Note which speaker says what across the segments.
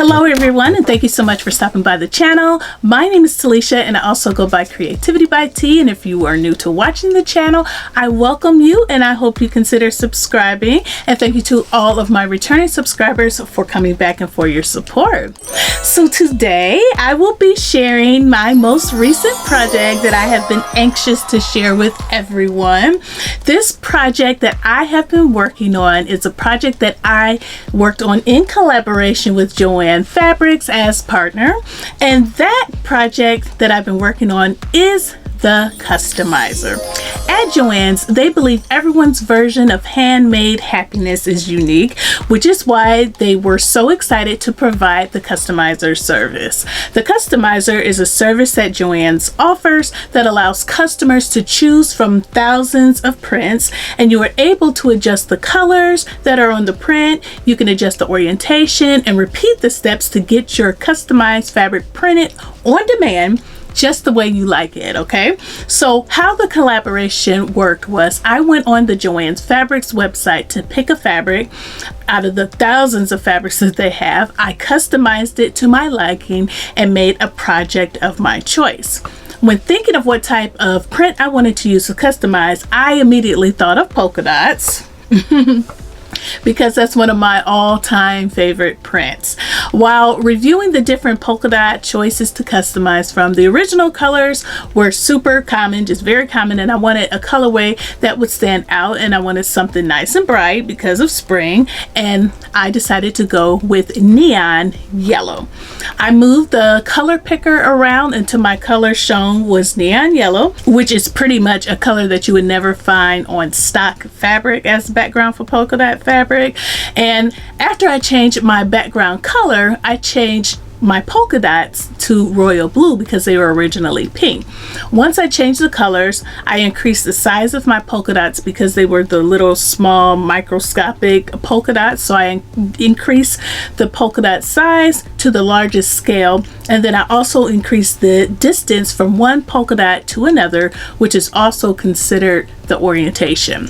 Speaker 1: Hello everyone, and thank you so much for stopping by the channel. My name is Talisha and I also go by CreativiTeeByT, and if you are new to watching the channel, I welcome you and I hope you consider subscribing, and thank you to all of my returning subscribers for coming back and for your support. So today I will be sharing my most recent project that I have been anxious to share with everyone. This project that I have been working on is a project that I worked on in collaboration with JoAnn Fabrics as partner, and that project that I've been working on is the customizer. At JoAnn's, they believe everyone's version of handmade happiness is unique, which is why they were so excited to provide the customizer service. The customizer is a service that JoAnn's offers that allows customers to choose from thousands of prints, and you are able to adjust the colors that are on the print. You can adjust the orientation and repeat the steps to get your customized fabric printed on demand just the way you like it. Okay, so how the collaboration worked was I went on the JoAnn Fabrics website to pick a fabric out of the thousands of fabrics that they have. I customized it to my liking and made a project of my choice. When thinking of what type of print I wanted to use to customize, I immediately thought of polka dots. Because that's one of my all-time favorite prints. While reviewing the different polka dot choices to customize from, the original colors were super common, just very common, and I wanted a colorway that would stand out, and I wanted something nice and bright because of spring, and I decided to go with neon yellow. I moved the color picker around until my color shown was neon yellow, which is pretty much a color that you would never find on stock fabric as background for polka dot fabric. And after I changed my background color, I changed my polka dots to royal blue because they were originally pink. Once I changed the colors, I increased the size of my polka dots because they were the little small microscopic polka dots, so I increased the polka dot size to the largest scale, and then I also increased the distance from one polka dot to another, which is also considered the orientation.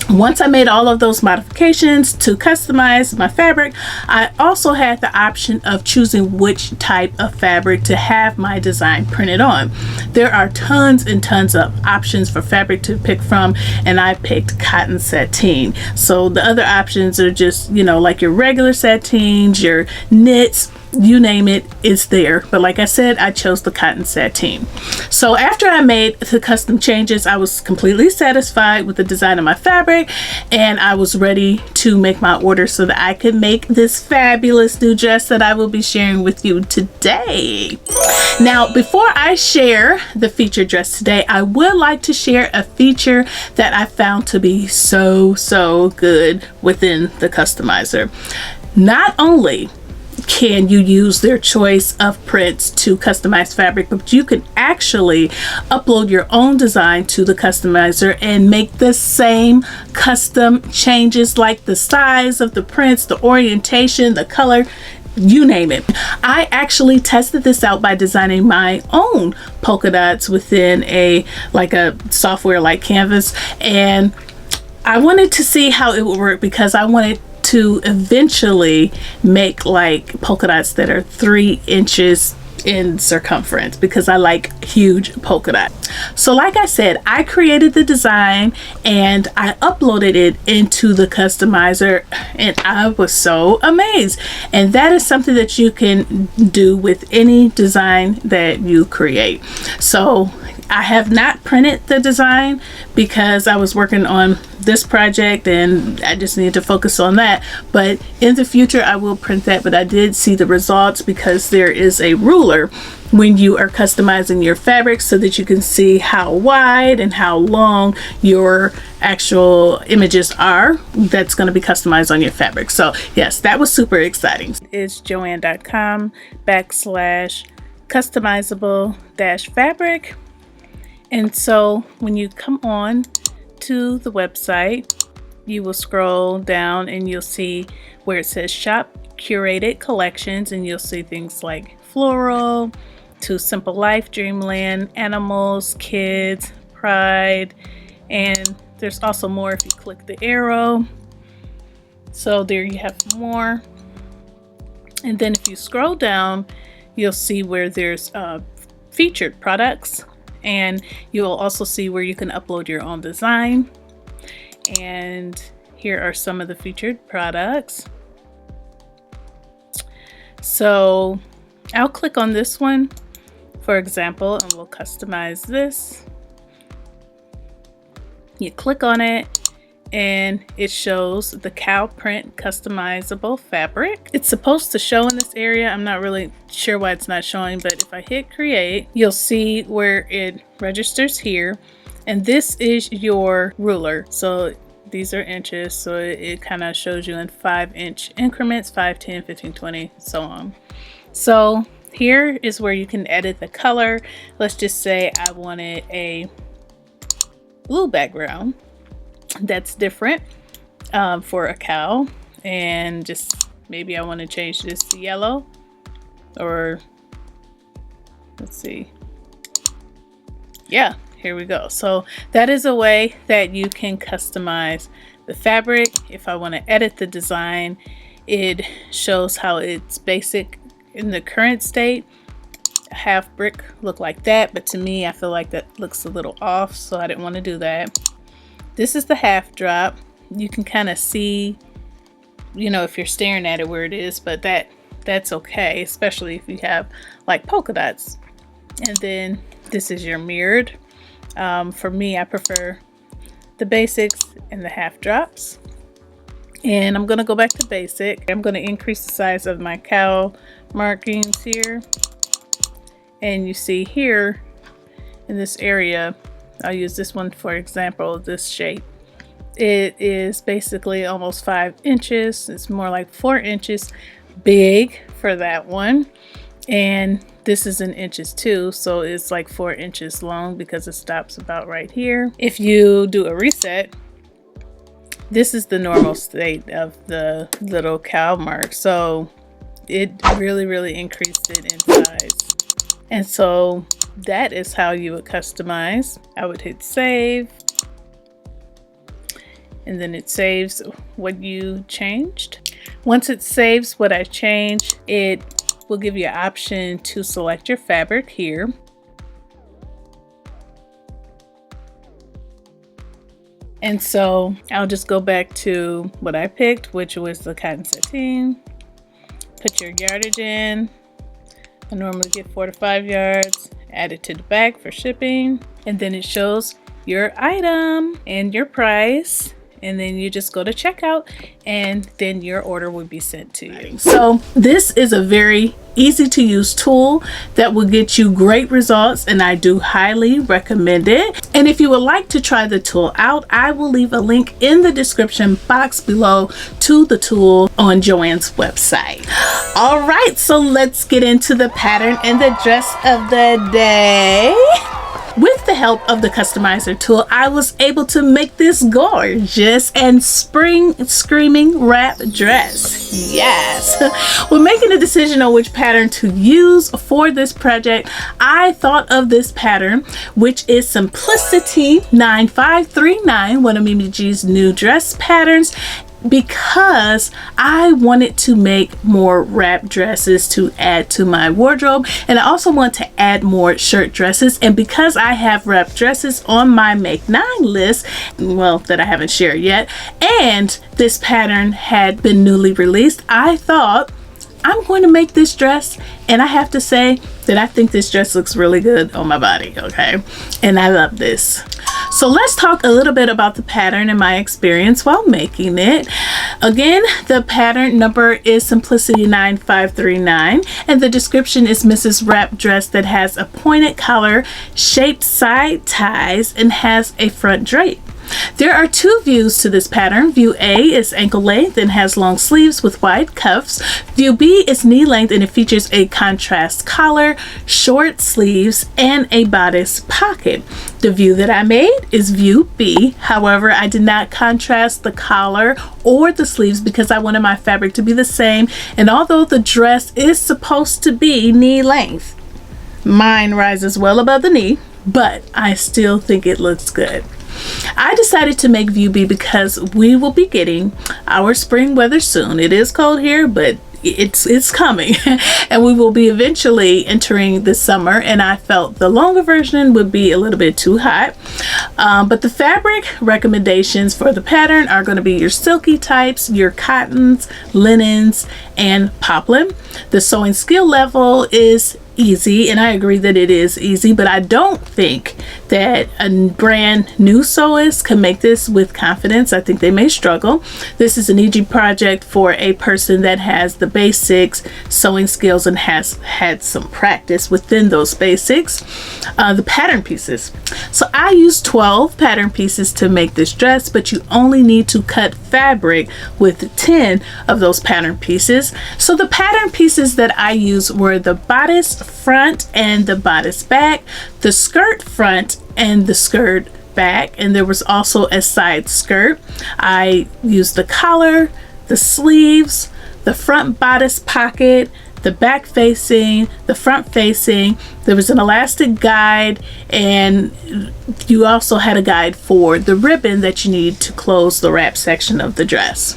Speaker 1: Once I made all of those modifications to customize my fabric, I also had the option of choosing which type of fabric to have my design printed on. There are tons and tons of options for fabric to pick from, and I picked cotton sateen. So the other options are just, you know, like your regular sateens, your knits, you name it, it's there. But like I said, I chose the cotton sateen. So after I made the custom changes, I was completely satisfied with the design of my fabric, and I was ready to make my order so that I could make this fabulous new dress that I will be sharing with you today. Now, before I share the featured dress today, I would like to share a feature that I found to be so good within the customizer. Not only can you use their choice of prints to customize fabric, but you can actually upload your own design to the customizer and make the same custom changes, like the size of the prints, the orientation, the color, you name it. I actually tested this out by designing my own polka dots within a software like Canvas, and I wanted to see how it would work because I wanted to eventually make like polka dots that are 3 inches in circumference because I like huge polka dots. So like I said, I created the design and I uploaded it into the customizer, and I was so amazed. And that is something that you can do with any design that you create. So I have not printed the design because I was working on this project and I just needed to focus on that, but in the future I will print that. But I did see the results because there is a ruler when you are customizing your fabric so that you can see how wide and how long your actual images are that's going to be customized on your fabric. So yes, that was super exciting. It's joann.com/customizable-fabric. And so when you come on to the website, you will scroll down and you'll see where it says shop curated collections, and you'll see things like floral, to simple life, dreamland, animals, kids, pride, and there's also more if you click the arrow. So there you have more. And then if you scroll down, you'll see where there's featured products, and you'll also see where you can upload your own design. And here are some of the featured products. So I'll click on this one, for example, and we'll customize this. You click on it and it shows the cow print customizable fabric. It's supposed to show in this area. I'm not really sure why it's not showing, but if I hit create, you'll see where it registers here. And this is your ruler. So these are inches, so it kind of shows you in 5-inch increments, 5, 10, 15, 20, so on. So here is where you can edit the color. Let's just say I wanted a blue background that's different for a cow, and just maybe I want to change this to yellow, or let's see. Yeah, here we go. So that is a way that you can customize the fabric. If I want to edit the design, it shows how it's basic in the current state. A half brick look like that, but to me I feel like that looks a little off, so I didn't want to do that. This is the half drop. You can kind of see, you know, if you're staring at it where it is, but that's okay, especially if you have like polka dots. And then this is your mirrored. For me, I prefer the basics and the half drops. And I'm gonna go back to basic. I'm gonna increase the size of my cow markings here. And you see here in this area, I'll use this one for example, this shape. It is basically almost 5 inches. It's more like 4 inches big for that one. And this is in inches too, so it's like 4 inches long because it stops about right here. If you do a reset, this is the normal state of the little cow mark. So it really increased it in size. And so that is how you would customize. I would hit save, and then it saves what you changed. Once it saves what I changed, it will give you an option to select your fabric here. And so I'll just go back to what I picked, which was the cotton sateen. Put your yardage in. I normally get 4 to 5 yards. Add it to the bag for shipping. And then it shows your item and your price. And then you just go to checkout, and then your order will be sent to you. So this is a very easy to use tool that will get you great results, and I do highly recommend it. And if you would like to try the tool out, I will leave a link in the description box below to the tool on JoAnn's website. All right, so let's get into the pattern and the dress of the day. With the help of the customizer tool, I was able to make this gorgeous and spring screaming wrap dress. Yes. When making a decision on which pattern to use for this project, I thought of this pattern, which is Simplicity 9539, one of Mimi G's new dress patterns, because I wanted to make more wrap dresses to add to my wardrobe, and I also want to add more shirt dresses. And because I have wrap dresses on my Make 9 list, well, that I haven't shared yet, and this pattern had been newly released, I thought I'm going to make this dress, and I have to say that I think this dress looks really good on my body, okay? And I love this. So let's talk a little bit about the pattern and my experience while making it. Again, the pattern number is Simplicity 9539, and the description is Mrs. Wrap dress that has a pointed collar, shaped side ties, and has a front drape. There are two views to this pattern. View A is ankle length and has long sleeves with wide cuffs. View B is knee length and it features a contrast collar, short sleeves, and a bodice pocket. The view that I made is view B. However, I did not contrast the collar or the sleeves because I wanted my fabric to be the same. And although the dress is supposed to be knee length, mine rises well above the knee, but I still think it looks good. I decided to make view B because we will be getting our spring weather soon. It is cold here, but it's coming and we will be eventually entering the summer, and I felt the longer version would be a little bit too hot. But the fabric recommendations for the pattern are going to be your silky types, your cottons, linens, and poplin. The sewing skill level is easy, and I agree that it is easy, but I don't think that a brand new sewist can make this with confidence. I think they may struggle. This is an easy project for a person that has the basics sewing skills and has had some practice within those basics. The pattern pieces. So I used 12 pattern pieces to make this dress, but you only need to cut fabric with 10 of those pattern pieces. So the pattern pieces that I used were the bodice front and the bodice back, the skirt front and the skirt back, and there was also a side skirt. I used the collar, the sleeves, the front bodice pocket, the back facing, the front facing. There was an elastic guide, and you also had a guide for the ribbon that you need to close the wrap section of the dress.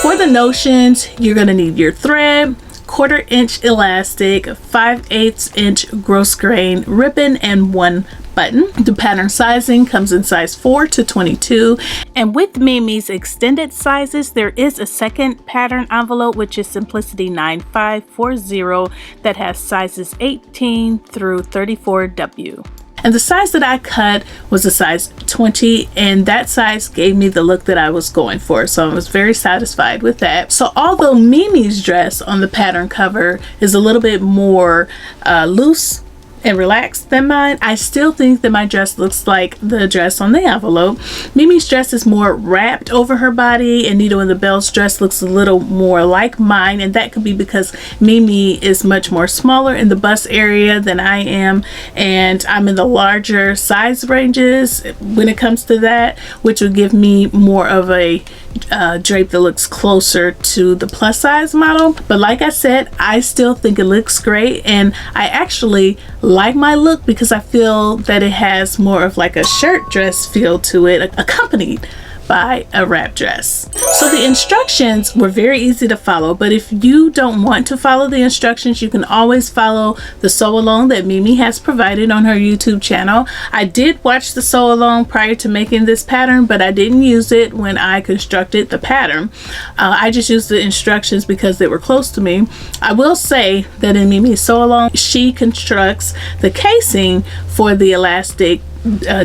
Speaker 1: For the notions, you're going to need your thread, 1/4 inch elastic, 5/8 inch gross grain ribbon, and 1 button. The pattern sizing comes in size 4 to 22, and with Mimi's extended sizes there is a second pattern envelope, which is Simplicity 9540, that has sizes 18 through 34W. And the size that I cut was a size 20, and that size gave me the look that I was going for, so I was very satisfied with that. So although Mimi's dress on the pattern cover is a little bit more loose and relaxed than mine, I still think that my dress looks like the dress on the envelope. Mimi's dress is more wrapped over her body, and Needle in the Bell's dress looks a little more like mine, and that could be because Mimi is much more smaller in the bust area than I am, and I'm in the larger size ranges when it comes to that, which would give me more of a drape that looks closer to the plus size model. But like I said, I still think it looks great, and I actually like my look because I feel that it has more of like a shirt dress feel to it, accompanied by a wrap dress. So the instructions were very easy to follow, but if you don't want to follow the instructions, you can always follow the sew along that Mimi has provided on her YouTube channel. I did watch the sew along prior to making this pattern, but I didn't use it when I constructed the pattern. I just used the instructions because they were close to me. I will say that in Mimi's sew along, she constructs the casing for the elastic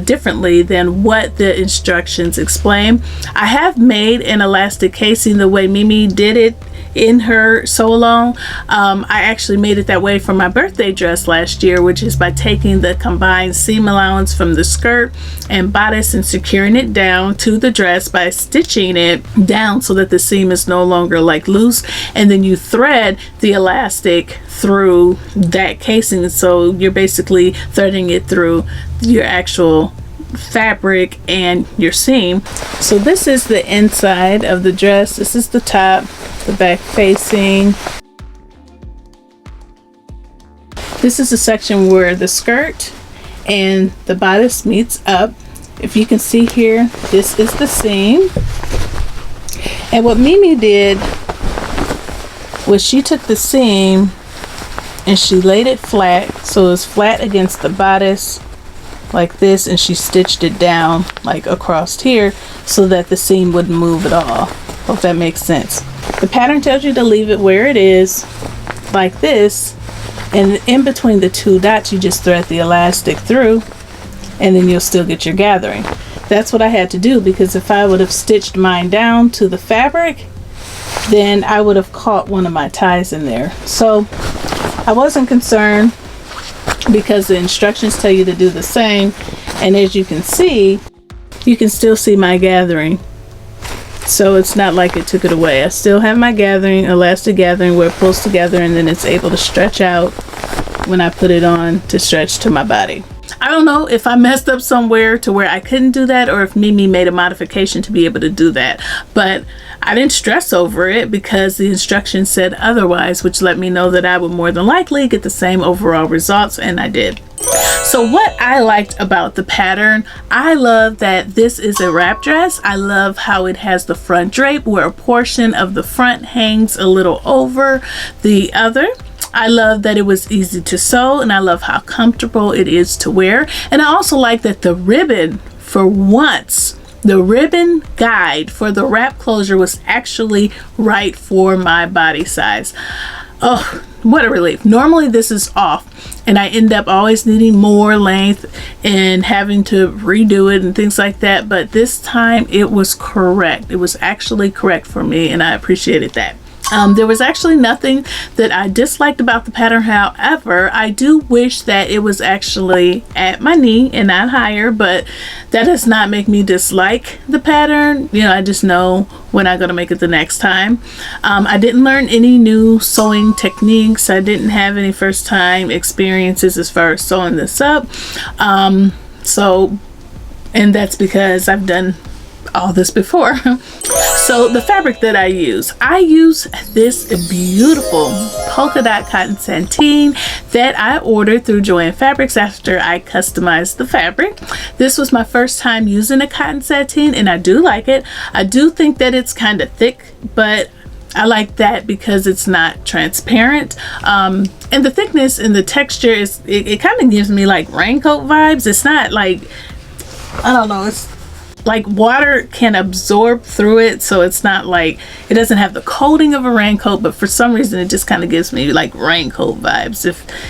Speaker 1: differently than what the instructions explain. I have made an elastic casing the way Mimi did it in her sew along. I actually made it that way for my birthday dress last year, which is by taking the combined seam allowance from the skirt and bodice and securing it down to the dress by stitching it down so that the seam is no longer like loose, and then you thread the elastic through that casing, so you're basically threading it through your actual fabric and your seam. So this is the inside of the dress. This is the top, the back facing. This is the section where the skirt and the bodice meets up. If you can see here, this is the seam. And what Mimi did was she took the seam and she laid it flat, so it's flat against the bodice like this, and she stitched it down like across here so that the seam wouldn't move at all. Hope that makes sense. The pattern tells you to leave it where it is like this, and in between the two dots you just thread the elastic through, and then you'll still get your gathering. That's what I had to do, because if I would have stitched mine down to the fabric, then I would have caught one of my ties in there. So I wasn't concerned because the instructions tell you to do the same, and as you can see, you can still see my gathering. So it's not like it took it away. I still have my gathering, elastic gathering, where it pulls together and then it's able to stretch out when I put it on to stretch to my body. I don't know if I messed up somewhere to where I couldn't do that, or if Mimi made a modification to be able to do that, but I didn't stress over it because the instructions said otherwise, which let me know that I would more than likely get the same overall results, and I did. So what I liked about the pattern, I love that this is a wrap dress. I love how it has the front drape where a portion of the front hangs a little over the other. I love that it was easy to sew, and I love how comfortable it is to wear. And I also like that the ribbon, for once, the ribbon guide for the wrap closure was actually right for my body size. Oh, what a relief. Normally this is off and I end up always needing more length and having to redo it and things like that, but this time it was correct. It was actually correct for me, and I appreciated that. There was actually nothing that I disliked about the pattern. However, I do wish that it was actually at my knee and not higher, but that does not make me dislike the pattern. You know, I just know when I'm going to make it the next time. I didn't learn any new sewing techniques. I didn't have any first time experiences as far as sewing this up. And that's because I've done all this before. So the fabric that I use this beautiful polka dot cotton sateen that I ordered through JoAnn Fabrics after I customized the fabric. This was my first time using a cotton sateen, and I do like it. I do think that it's kind of thick, but I like that because it's not transparent. And the thickness and the texture is, it kind of gives me like raincoat vibes. It's not like, I don't know, it's like water can absorb through it, so it's not like, it doesn't have the coating of a raincoat, but for some reason it just kind of gives me like raincoat vibes,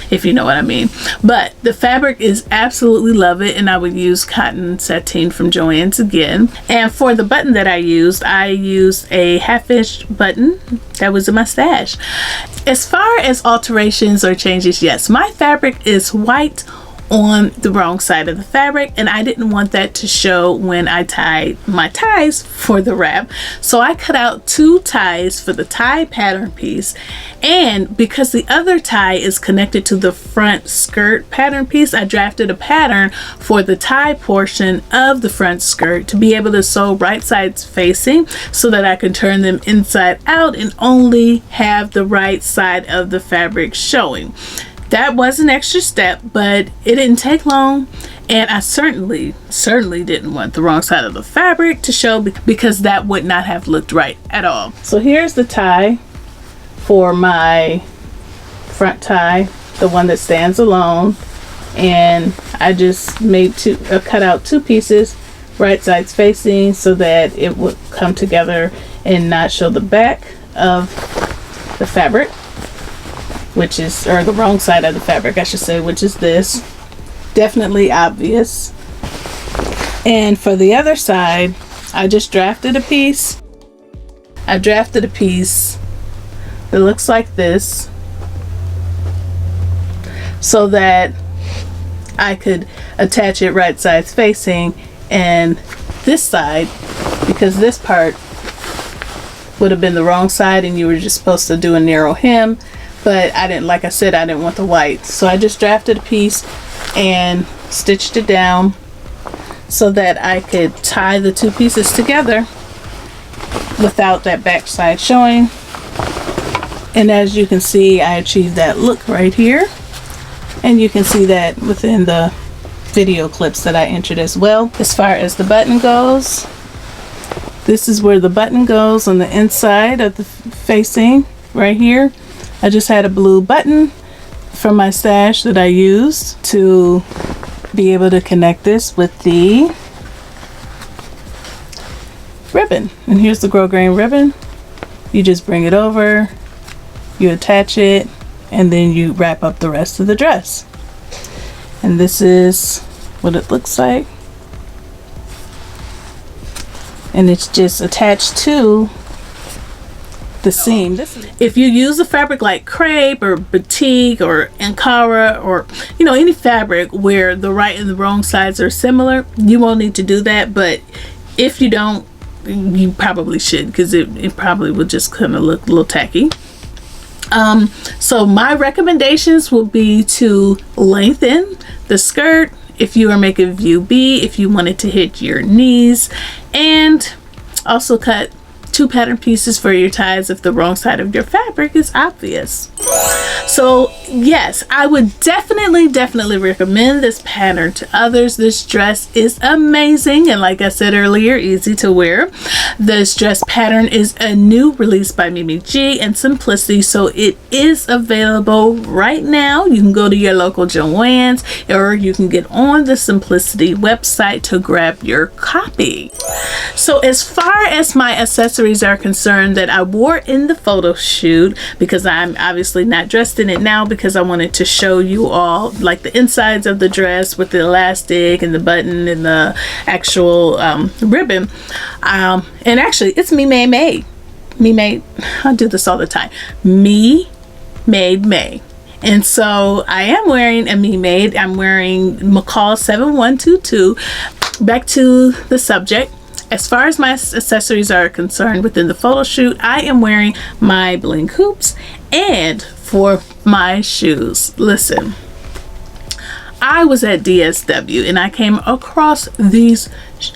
Speaker 1: if you know what I mean. But the fabric is absolutely love it, and I would use cotton sateen from JoAnn's again. And for the button that I used a half-inch button that was in my stash. As far as alterations or changes, yes, my fabric is white on the wrong side of the fabric, and I didn't want that to show when I tied my ties for the wrap, so I cut out 2 ties for the tie pattern piece. And because the other tie is connected to the front skirt pattern piece, I drafted a pattern for the tie portion of the front skirt to be able to sew right sides facing, so that I can turn them inside out and only have the right side of the fabric showing. That was an extra step, but it didn't take long, and I certainly didn't want the wrong side of the fabric to show, because that would not have looked right at all. So here's the tie for my front tie, the one that stands alone, and I just cut out 2 pieces right sides facing so that it would come together and not show the back of the fabric, which is, or the wrong side of the fabric I should say, which is this. Definitely obvious. And for the other side, I just drafted a piece. I drafted a piece that looks like this, so that I could attach it right sides facing, and this side, because this part would have been the wrong side and you were just supposed to do a narrow hem, but I didn't, like I said, I didn't want the white, so I just drafted a piece and stitched it down so that I could tie the 2 pieces together without that back side showing. And as you can see, I achieved that look right here, and you can see that within the video clips that I entered as well. As far as the button goes, this is where the button goes on the inside of the facing right here. I just had a blue button from my stash that I used to be able to connect this with the ribbon. And here's the grosgrain ribbon. You just bring it over, you attach it, and then you wrap up the rest of the dress. And this is what it looks like. And it's just attached to the seam. If you use a fabric like crepe or batik or ankara or any fabric where the right and the wrong sides are similar, you won't need to do that. But if you don't, you probably should, because it probably will just kind of look a little tacky. So my recommendations will be to lengthen the skirt if you are making view B, if you wanted to hit your knees, and also cut 2 pattern pieces for your ties if the wrong side of your fabric is obvious. So yes, I would definitely recommend this pattern to others. This dress is amazing, and like I said earlier, easy to wear. This dress pattern is a new release by Mimi G and Simplicity, so it is available right now. You can go to your local JoAnn's, or you can get on the Simplicity website to grab your copy. So as far as my accessories are concerned that I wore in the photo shoot, because I'm obviously not dressed in it now because I wanted to show you all like the insides of the dress with the elastic and the button and the actual ribbon, and actually it's me made. I do this all the time. Me made May. And so I am wearing a me made. I'm wearing McCall 7122. Back to the subject. As far as my accessories are concerned within the photo shoot, I am wearing my bling hoops. And for my shoes, listen, I was at DSW and I came across these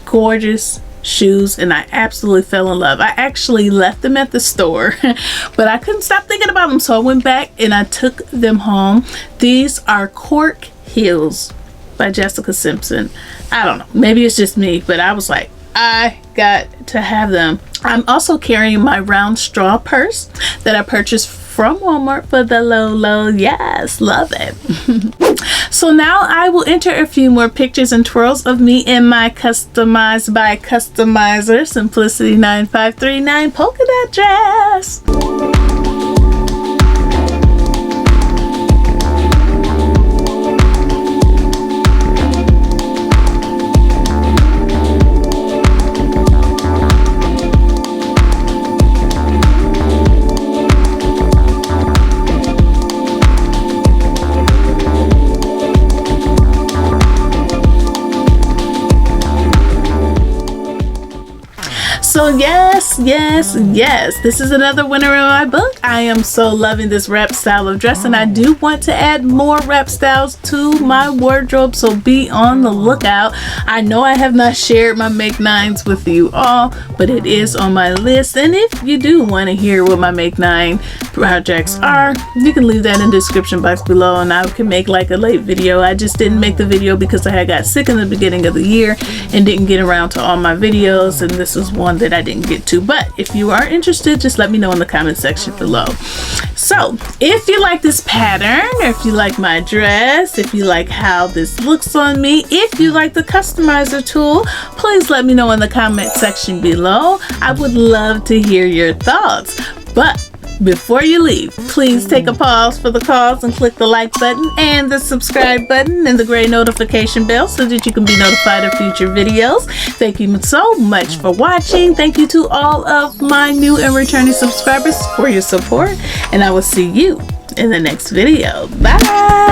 Speaker 1: gorgeous shoes and I absolutely fell in love. I actually left them at the store, but I couldn't stop thinking about them, so I went back and I took them home. These are cork heels by Jessica Simpson. I don't know, maybe it's just me, but I was like, I got to have them. I'm also carrying my round straw purse that I purchased from Walmart for the low. Yes, love it. So now I will enter a few more pictures and twirls of me in my customized by customizer Simplicity 9539 polka dot dress. So yes, this is another winner in my book. I am so loving this wrap style of dress, and I do want to add more wrap styles to my wardrobe, so be on the lookout. I know I have not shared my Make 9s with you all, but it is on my list, and if you do want to hear what my Make 9 projects are, you can leave that in the description box below and I can make like a late video. I just didn't make the video because I had got sick in the beginning of the year and didn't get around to all my videos, and this was one that I didn't get to. But if you are interested, just let me know in the comment section below. So if you like this pattern, or if you like my dress, if you like how this looks on me, if you like the customizer tool, please let me know in the comment section below. I would love to hear your thoughts. But before you leave, please take a pause for the cause and click the like button and the subscribe button and the gray notification bell so that you can be notified of future videos. Thank you so much for watching. Thank you to all of my new and returning subscribers for your support, and I will see you in the next video. Bye.